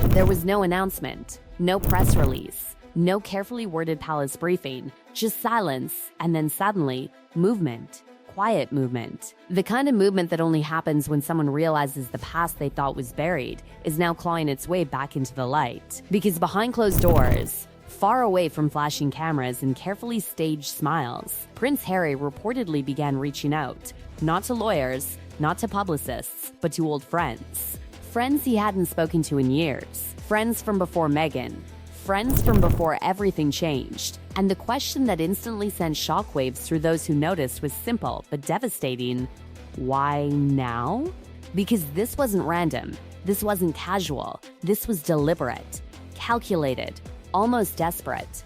There was no announcement, no press release, no carefully worded palace briefing, just silence, and then suddenly, movement. Quiet movement. The kind of movement that only happens when someone realizes the past they thought was buried is now clawing its way back into the light. Because behind closed doors, far away from flashing cameras and carefully staged smiles, Prince Harry reportedly began reaching out, not to lawyers, not to publicists, but to old friends. Friends he hadn't spoken to in years. Friends from before Meghan. Friends from before everything changed. And the question that instantly sent shockwaves through those who noticed was simple but devastating. Why now? Because this wasn't random. This wasn't casual. This was deliberate, calculated, almost desperate.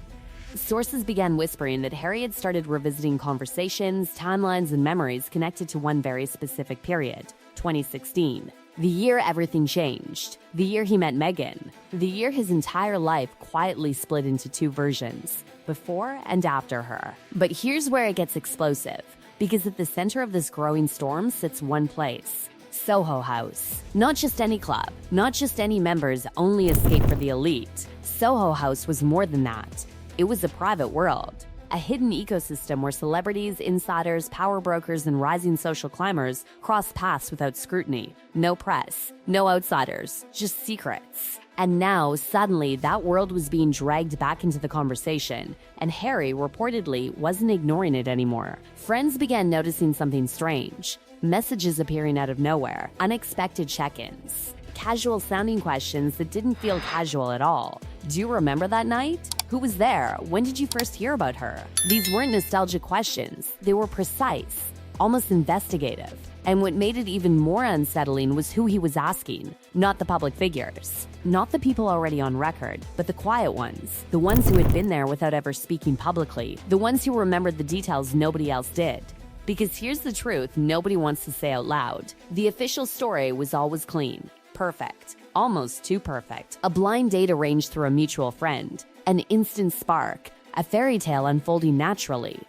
Sources began whispering that Harry had started revisiting conversations, timelines, and memories connected to one very specific period, 2016. The year everything changed. The year he met Meghan. The year his entire life quietly split into two versions, before and after her. But here's where it gets explosive, because at the center of this growing storm sits one place: Soho House. Not just any club, not just any members only escape for the elite. Soho House was more than that. It was a private world. A hidden ecosystem where celebrities, insiders, power brokers, and rising social climbers cross paths without scrutiny. No press, no outsiders, just secrets. And now, suddenly, that world was being dragged back into the conversation, and Harry reportedly wasn't ignoring it anymore. Friends began noticing something strange. Messages appearing out of nowhere, unexpected check-ins, casual-sounding questions that didn't feel casual at all. Do you remember that night? Who was there? When did you first hear about her? These weren't nostalgic questions. They were precise, almost investigative. And what made it even more unsettling was who he was asking. Not the public figures. Not the people already on record, but the quiet ones. The ones who had been there without ever speaking publicly. The ones who remembered the details nobody else did. Because here's the truth nobody wants to say out loud. The official story was always clean. Perfect. Almost too perfect. A blind date arranged through a mutual friend. An instant spark. A fairy tale unfolding naturally.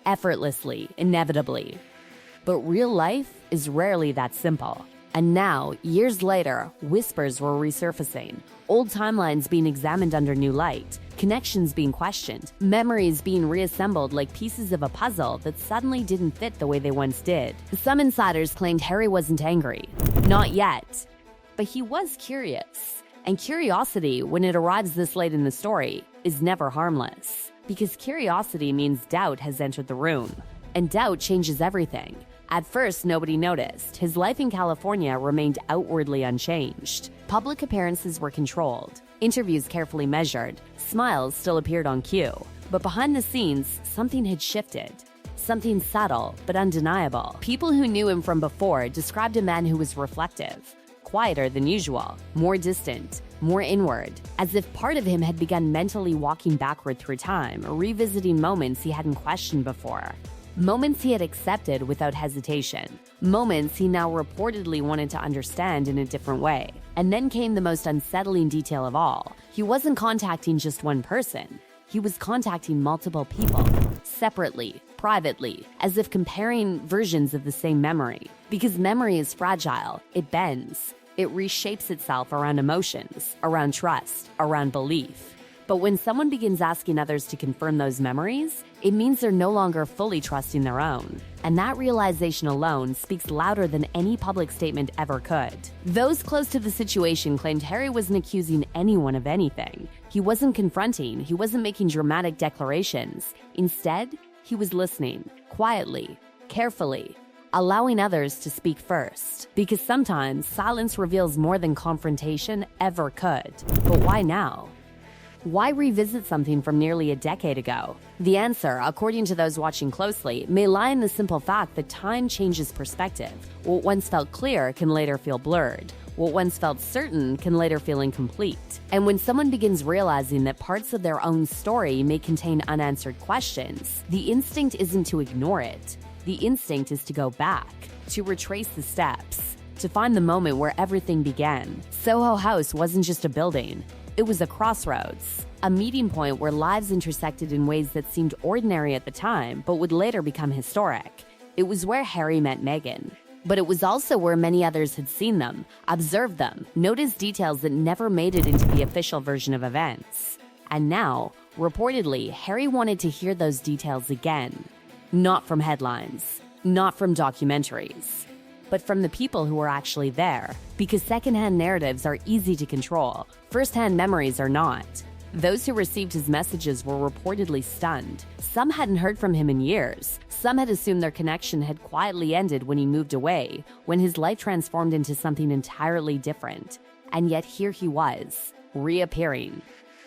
Effortlessly. Inevitably. But real life is rarely that simple. And now, years later, whispers were resurfacing. Old timelines being examined under new light. Connections being questioned. Memories being reassembled like pieces of a puzzle that suddenly didn't fit the way they once did. Some insiders claimed Harry wasn't angry. Not yet. But he was curious. And curiosity, when it arrives this late in the story, is never harmless. Because curiosity means doubt has entered the room. And doubt changes everything. At first, nobody noticed. His life in California remained outwardly unchanged. Public appearances were controlled. Interviews carefully measured. Smiles still appeared on cue. But behind the scenes, something had shifted. Something subtle, but undeniable. People who knew him from before described a man who was reflective. Quieter than usual, more distant, more inward, as if part of him had begun mentally walking backward through time, revisiting moments he hadn't questioned before. Moments he had accepted without hesitation. Moments he now reportedly wanted to understand in a different way. And then came the most unsettling detail of all. He wasn't contacting just one person. He was contacting multiple people, separately, privately, as if comparing versions of the same memory. Because memory is fragile, it bends. It reshapes itself around emotions, around trust, around belief. But when someone begins asking others to confirm those memories, it means they're no longer fully trusting their own. And that realization alone speaks louder than any public statement ever could. Those close to the situation claimed Harry wasn't accusing anyone of anything. He wasn't confronting, he wasn't making dramatic declarations. Instead, he was listening, quietly, carefully, allowing others to speak first. Because sometimes silence reveals more than confrontation ever could. But why now? Why revisit something from nearly a decade ago? The answer, according to those watching closely, may lie in the simple fact that time changes perspective. What once felt clear can later feel blurred. What once felt certain can later feel incomplete. And when someone begins realizing that parts of their own story may contain unanswered questions, the instinct isn't to ignore it. The instinct is to go back, to retrace the steps, to find the moment where everything began. Soho House wasn't just a building. It was a crossroads, a meeting point where lives intersected in ways that seemed ordinary at the time, but would later become historic. It was where Harry met Meghan. But it was also where many others had seen them, observed them, noticed details that never made it into the official version of events. And now, reportedly, Harry wanted to hear those details again. Not from headlines, not from documentaries, but from the people who were actually there, because secondhand narratives are easy to control, firsthand memories are not. Those who received his messages were reportedly stunned. Some hadn't heard from him in years. Some had assumed their connection had quietly ended when he moved away, when his life transformed into something entirely different. And yet here he was, reappearing.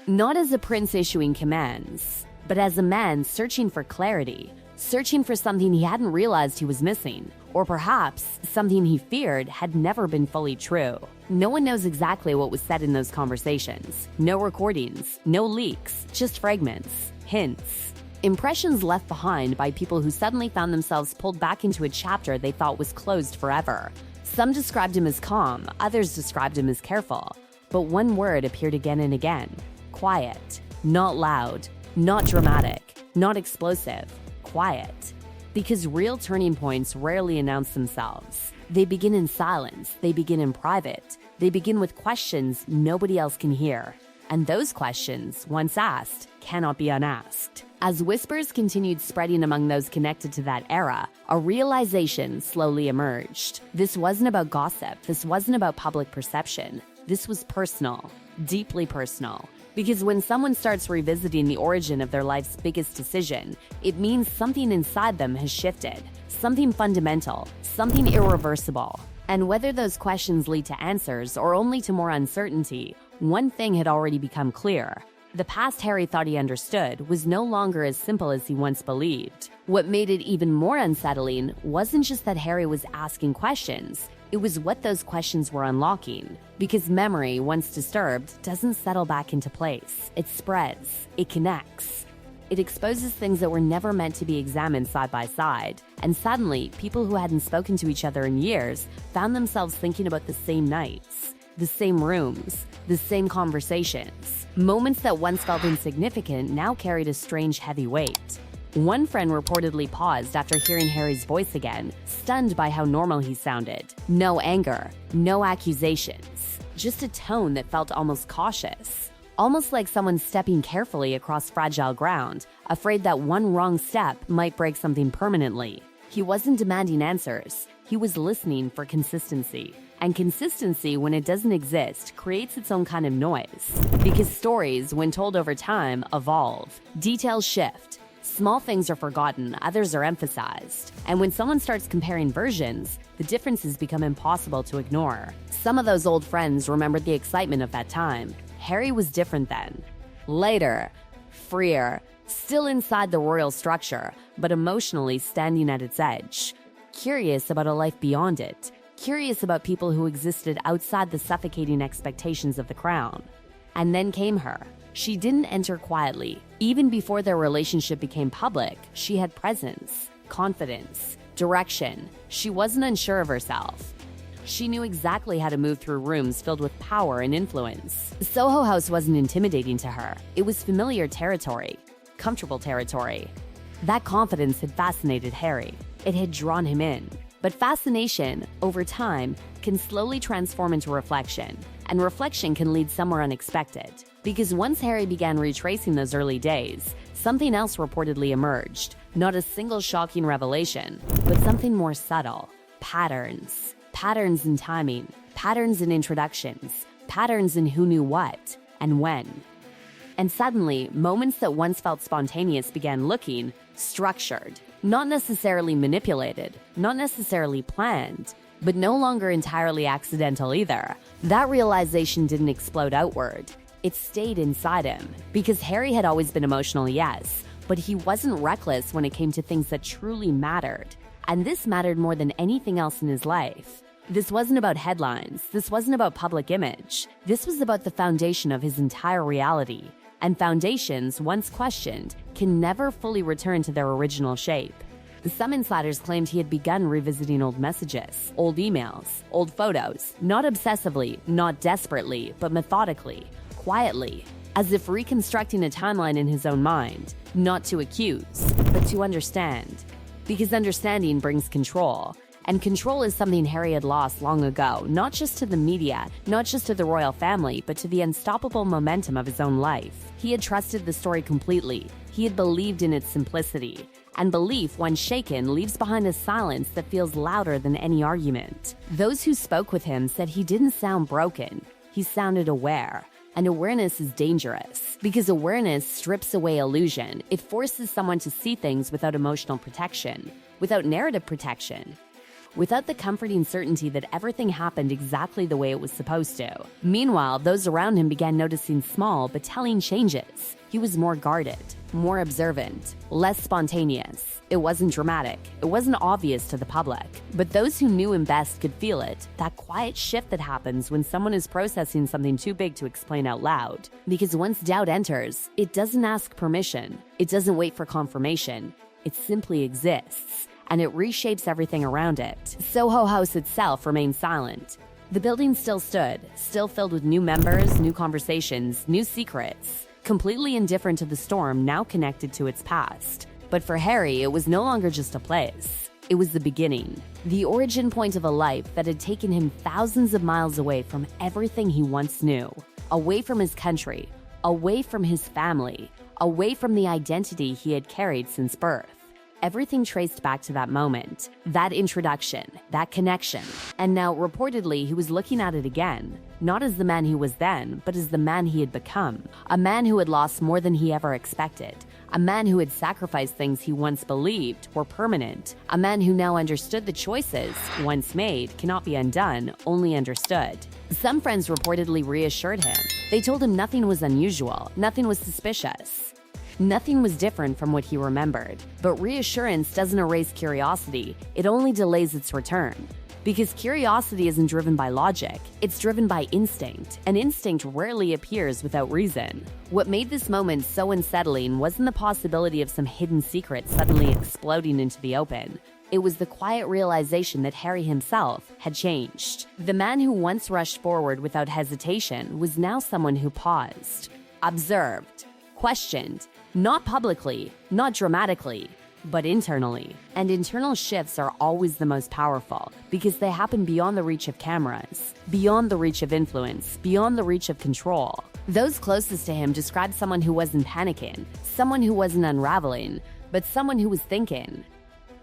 Not as a prince issuing commands, but as a man searching for clarity, searching for something he hadn't realized he was missing, or perhaps something he feared had never been fully true. No one knows exactly what was said in those conversations. No recordings, no leaks, just fragments, hints. Impressions left behind by people who suddenly found themselves pulled back into a chapter they thought was closed forever. Some described him as calm, others described him as careful. But one word appeared again and again: quiet. Not loud, not dramatic, not explosive. Quiet. Because real turning points rarely announce themselves. They begin in silence, they begin in private, they begin with questions nobody else can hear. And those questions, once asked, cannot be unasked. As whispers continued spreading among those connected to that era, a realization slowly emerged. This wasn't about gossip, this wasn't about public perception. This was personal, deeply personal. Because when someone starts revisiting the origin of their life's biggest decision, it means something inside them has shifted, something fundamental, something irreversible. And whether those questions lead to answers or only to more uncertainty, one thing had already become clear. The past Harry thought he understood was no longer as simple as he once believed. What made it even more unsettling wasn't just that Harry was asking questions, it was what those questions were unlocking. Because memory, once disturbed, doesn't settle back into place. It spreads. It connects. It exposes things that were never meant to be examined side by side. And suddenly, people who hadn't spoken to each other in years found themselves thinking about the same nights, the same rooms, the same conversations. Moments that once felt insignificant now carried a strange heavy weight. One friend reportedly paused after hearing Harry's voice again, stunned by how normal he sounded. No anger, no accusations, just a tone that felt almost cautious. Almost like someone stepping carefully across fragile ground, afraid that one wrong step might break something permanently. He wasn't demanding answers, he was listening for consistency. And consistency, when it doesn't exist, creates its own kind of noise. Because stories, when told over time, evolve. Details shift. Small things are forgotten, others are emphasized. And when someone starts comparing versions, the differences become impossible to ignore. Some of those old friends remembered the excitement of that time. Harry was different then. Later, freer, still inside the royal structure, but emotionally standing at its edge. Curious about a life beyond it. Curious about people who existed outside the suffocating expectations of the crown. And then came her. She didn't enter quietly. Even before their relationship became public, she had presence, confidence, direction. She wasn't unsure of herself. She knew exactly how to move through rooms filled with power and influence. Soho House wasn't intimidating to her. It was familiar territory, comfortable territory. That confidence had fascinated Harry. It had drawn him in. But fascination, over time, can slowly transform into reflection. And reflection can lead somewhere unexpected. Because once Harry began retracing those early days, something else reportedly emerged. Not a single shocking revelation, but something more subtle. Patterns. Patterns in timing. Patterns in introductions. Patterns in who knew what and when. And suddenly, moments that once felt spontaneous began looking structured. Not necessarily manipulated, not necessarily planned, but no longer entirely accidental either. That realization didn't explode outward. It stayed inside him. Because Harry had always been emotional, yes, but he wasn't reckless when it came to things that truly mattered. And this mattered more than anything else in his life. This wasn't about headlines. This wasn't about public image. This was about the foundation of his entire reality. And foundations, once questioned, can never fully return to their original shape. Some insiders claimed he had begun revisiting old messages, old emails, old photos, not obsessively, not desperately, but methodically, quietly, as if reconstructing a timeline in his own mind, not to accuse, but to understand. Because understanding brings control, And control is something Harry had lost long ago, not just to the media, not just to the royal family, but to the unstoppable momentum of his own life. He had trusted the story completely. He had believed in its simplicity. And belief, when shaken, leaves behind a silence that feels louder than any argument. Those who spoke with him said he didn't sound broken. He sounded aware. And awareness is dangerous, because awareness strips away illusion. It forces someone to see things without emotional protection, without narrative protection, without the comforting certainty that everything happened exactly the way it was supposed to. Meanwhile, those around him began noticing small but telling changes. He was more guarded, more observant, less spontaneous. It wasn't dramatic. It wasn't obvious to the public. But those who knew him best could feel it, that quiet shift that happens when someone is processing something too big to explain out loud. Because once doubt enters, it doesn't ask permission. It doesn't wait for confirmation. It simply exists, and it reshapes everything around it. Soho House itself remained silent. The building still stood, still filled with new members, new conversations, new secrets, completely indifferent to the storm now connected to its past. But for Harry, it was no longer just a place. It was the beginning, the origin point of a life that had taken him thousands of miles away from everything he once knew, away from his country, away from his family, away from the identity he had carried since birth. Everything traced back to that moment, that introduction, that connection. And now, reportedly, he was looking at it again, not as the man he was then, but as the man he had become. A man who had lost more than he ever expected. A man who had sacrificed things he once believed were permanent. A man who now understood the choices, once made, cannot be undone, only understood. Some friends reportedly reassured him. They told him nothing was unusual, nothing was suspicious. Nothing was different from what he remembered. But reassurance doesn't erase curiosity, it only delays its return. Because curiosity isn't driven by logic, it's driven by instinct, and instinct rarely appears without reason. What made this moment so unsettling wasn't the possibility of some hidden secret suddenly exploding into the open. It was the quiet realization that Harry himself had changed. The man who once rushed forward without hesitation was now someone who paused, observed, questioned, not publicly, not dramatically, but internally. And internal shifts are always the most powerful because they happen beyond the reach of cameras, beyond the reach of influence, beyond the reach of control. Those closest to him described someone who wasn't panicking, someone who wasn't unraveling, but someone who was thinking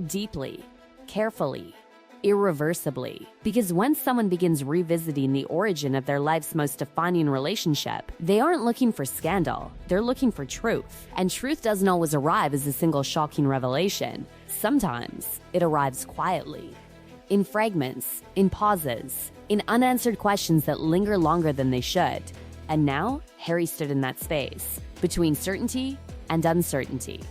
deeply, carefully, irreversibly. Because once someone begins revisiting the origin of their life's most defining relationship, they aren't looking for scandal, they're looking for truth. And truth doesn't always arrive as a single shocking revelation. Sometimes it arrives quietly, in fragments, in pauses, in unanswered questions that linger longer than they should. And now, Harry stood in that space, between certainty and uncertainty,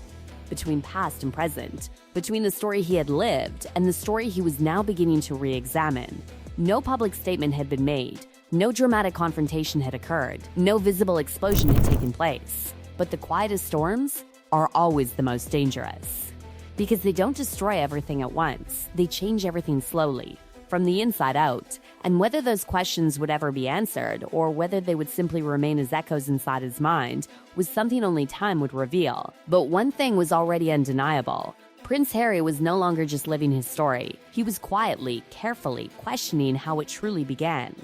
between past and present, between the story he had lived and the story he was now beginning to re-examine. No public statement had been made, no dramatic confrontation had occurred, no visible explosion had taken place. But the quietest storms are always the most dangerous. Because they don't destroy everything at once, they change everything slowly, from the inside out. And whether those questions would ever be answered, or whether they would simply remain as echoes inside his mind, was something only time would reveal. But one thing was already undeniable. Prince Harry was no longer just living his story. He was quietly, carefully questioning how it truly began.